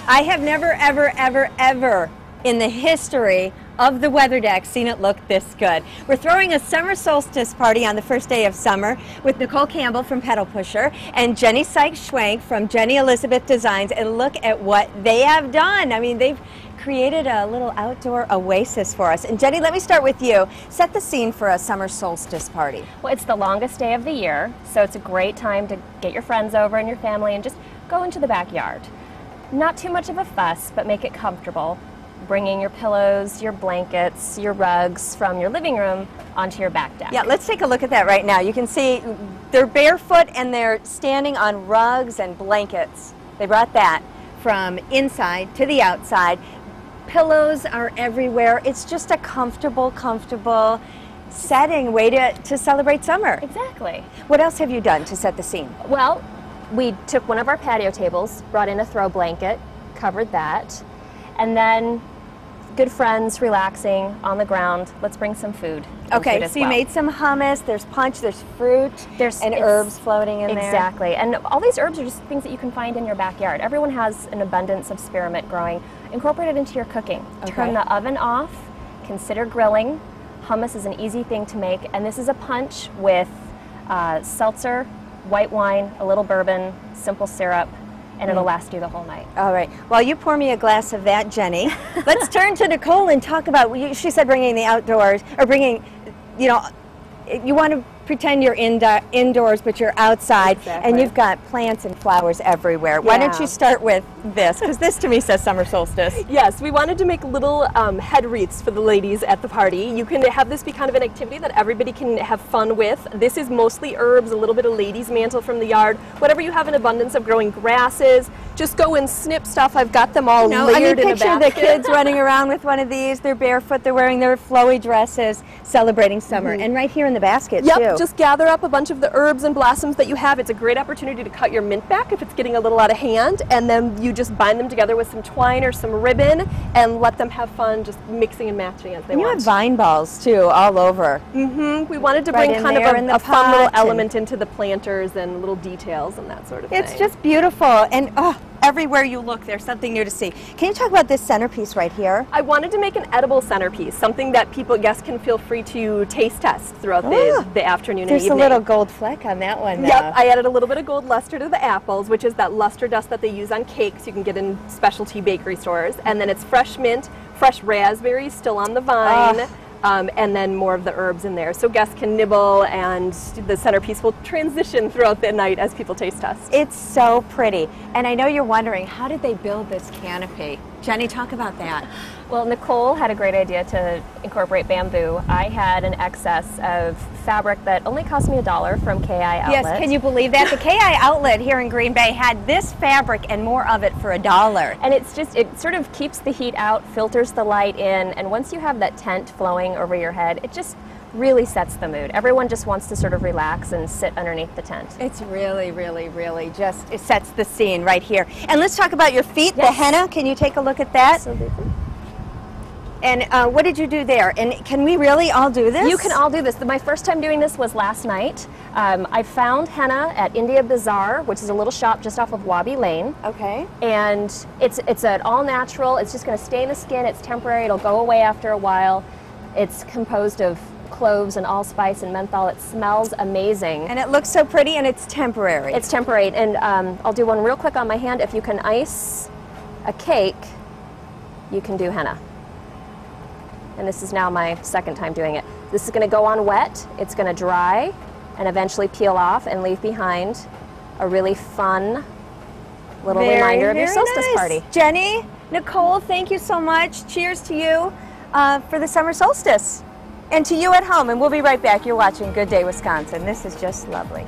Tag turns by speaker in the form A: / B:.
A: I have never, ever, ever, ever in the history of the weather deck seen it look this good. We're throwing a summer solstice party on the first day of summer with Nichole Campbell from Petal and Jennie Sykes-Schwenk from Jennie Elizabeth Designs, and look at what they have done. I mean, they've created a little outdoor oasis for us. And Jennie, let me start with you. Set the scene for a summer solstice party.
B: Well, it's the longest day of the year, so it's a great time to get your friends over and your family and just go into the backyard. Not too much of a fuss, but make it comfortable. Bringing your pillows, your blankets, your rugs from your living room onto your back deck.
A: Yeah, let's take a look at that right now. You can see they're barefoot and they're standing on rugs and blankets. They brought that from inside to the outside. Pillows are everywhere. It's just a comfortable setting, way to celebrate summer.
B: Exactly.
A: What else have you done to set the scene?
B: Well, we took one of our patio tables, brought in a throw blanket, covered that, and then good friends relaxing on the ground. Let's bring some food.
A: Okay, so you made some hummus, there's punch, there's fruit, and herbs floating in there.
B: Exactly, and all these herbs are just things that you can find in your backyard. Everyone has an abundance of spearmint growing. Incorporate it into your cooking. Okay. Turn the oven off, consider grilling. Hummus is an easy thing to make, and this is a punch with seltzer, white wine, a little bourbon, simple syrup, and it'll last you the whole night. All
A: right. While you pour me a glass of that, Jennie, let's turn to Nichole and talk about, she said bringing the outdoors, or bringing, you know, you want to pretend you're indoors, but you're outside, and you've got plants and flowers everywhere. Why don't you start with this, because this to me says summer solstice.
C: Yes, we wanted to make little head wreaths for the ladies at the party. You can have this be kind of an activity that everybody can have fun with. This is mostly herbs, a little bit of ladies' mantle from the yard. Whatever you have an abundance of growing grasses, just go and snip stuff. I've got them all layered in a basket.
A: Picture the kids running around with one of these. They're barefoot, they're wearing their flowy dresses, celebrating summer. And right here in the basket, too.
C: Just gather up a bunch of the herbs and blossoms that you have. It's a great opportunity to cut your mint back if it's getting a little out of hand, and then you just bind them together with some twine or some ribbon and let them have fun just mixing and matching as they want.
A: You have vine balls, too, all over.
C: We wanted to bring kind of a fun little element into the planters and little details and that sort of thing.
A: It's just beautiful, and everywhere you look, there's something new to see. Can you talk about this centerpiece right here?
C: I wanted to make an edible centerpiece, something that guests can feel free to taste test throughout the afternoon and evening.
A: There's a little gold fleck on that one, though.
C: Yep, I added a little bit of gold luster to the apples, which is that luster dust that they use on cakes you can get in specialty bakery stores. And then it's fresh mint, fresh raspberries still on the vine. And then more of the herbs in there. So guests can nibble, and the centerpiece will transition throughout the night as people taste test.
A: It's so pretty. And I know you're wondering, how did they build this canopy? Jennie, talk about that.
B: Well, Nichole had a great idea to incorporate bamboo. I had an excess of fabric that only cost me $1 from KI Outlet.
A: Yes, can you believe that? The KI Outlet here in Green Bay had this fabric and more of it for $1.
B: And it's just, it sort of keeps the heat out, filters the light in, and once you have that tent flowing over your head, it just really sets the mood. Everyone just wants to sort of relax and sit underneath the tent.
A: It's really just, it sets the scene right here. And let's talk about your feet, the henna. Can you take a look at that?
B: Absolutely.
A: And what did you do there? And can we really all do this?
B: You can all do this. My first time doing this was last night. I found henna at India Bazaar, which is a little shop just off of Wabi Lane.
A: Okay.
B: And it's an all natural. It's just going to stay in the skin. It's temporary. It'll go away after a while. It's composed of cloves and allspice and menthol. It smells amazing.
A: And it looks so pretty, and it's temporary.
B: It's temporary. And I'll do one real quick on my hand. If you can ice a cake, you can do henna. And this is now my second time doing it. This is going to go on wet, it's going to dry, and eventually peel off and leave behind a really fun little reminder of your solstice party.
A: Jennie, Nichole, thank you so much. Cheers to you for the summer solstice. And to you at home, and we'll be right back. You're watching Good Day Wisconsin. This is just lovely.